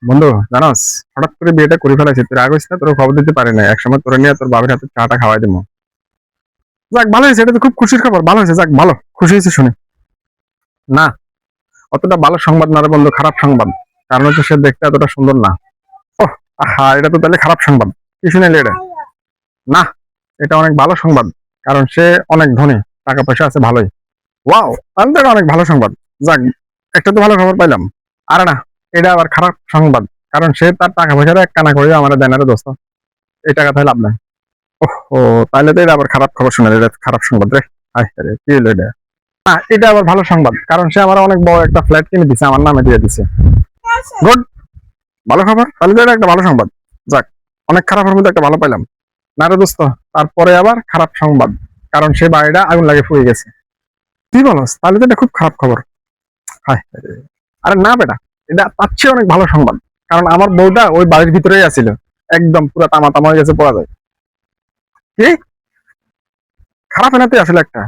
বন্ধু জানোস, হঠাৎ করে বিয়েটা করে ফেলাইছি। তোর আগে না, তোর খবর দিতে পারি না। একসময় তোরে নিয়ে তোর বাবার হাতে চাটা খাওয়াই দেবো। যাক, ভালো হয়েছে, এটা তো খুব খুশির খবর। ভালো হয়েছে, যাক ভালো, খুশি হয়েছে শুনে। না, অতটা ভালো সংবাদ না রে বন্ধু, খারাপ সংবাদ। কারণ হচ্ছে সে দেখতে এতটা সুন্দর না। ওহ, আহা, এটা তো তাহলে খারাপ সংবাদ। কি শুনেলি এটা? না, এটা অনেক ভালো সংবাদ। কারণ সে অনেক ধনী, টাকা পয়সা আছে ভালোই। ওয়াও, তাহলে তো এটা অনেক ভালো সংবাদ। যাক, একটা তো ভালো খবর পাইলাম। আরে না, এটা আবার খারাপ সংবাদ। কারণ সে তার টাকা পয়সাটা এক কানা করে আমার দেয় না রে দোস্ত। এই টাকা তাহলে লাভ নাই। ও, তাহলে তো এটা আবার খারাপ খবর শোনা, এটা খারাপ সংবাদ রে। হায় হায় রে, কি হলো এটা? না, এটা আবার ভালো সংবাদ। কারণ সে আমার অনেক বড় একটা ফ্ল্যাট কিনে দিছে, আমার নামে দিয়ে দিছে। গুড, ভালো খবর। তাহলে তো এটা একটা ভালো সংবাদ। যাক, অনেক খারাপের মধ্যে একটা ভালো পাইলাম। না রে দোস্ত, তারপরে আবার খারাপ সংবাদ। কারণ সে বাড়িটা আগুন লাগে পুড়ে গেছে। কি বলস? তাহলে তো এটা খুব খারাপ খবর। হায় হায় রে। আরে না বেটা, এটা তার চেয়ে অনেক ভালো সংবাদ। কারণ আমার বউটা ওই বাড়ির ভিতরেই আছিল, একদম পুরো তামা তামা হয়ে গেছে, পড়া যায়। কি খারাপ এনাতে আসলে একটা